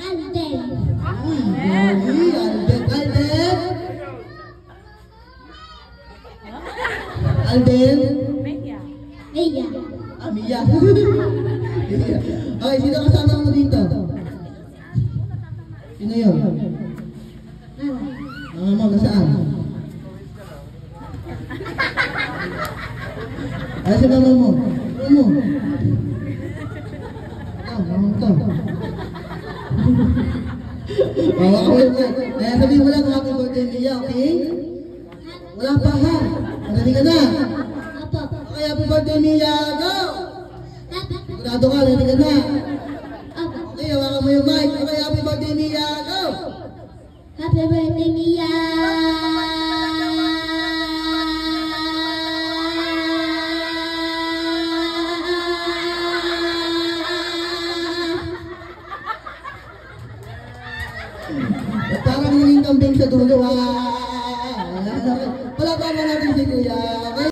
Alden. Uy, Mali, Alden. Alden? Alden? Mia. Ah, Mia. Okay, sino kasama mo dito? Sino yun? Mama. Mama mo, nasaan? Ay, si mama mo. Mama mo. Mama mo to. Bawa ko yun. Kaya sabihin mo lang, happy birthday, Mia, okay? Wala pa ha? Madali ka na. Opo. Okay, happy birthday, Mia. Go! Sigurado ka, ready ka na. Opo. Okay, hawakan mo yung mic. Okay, happy birthday, Mia. Go! Happy birthday, Mia. Parang naging kambing sa dulo. Wala pa natin si Kuya. Okay?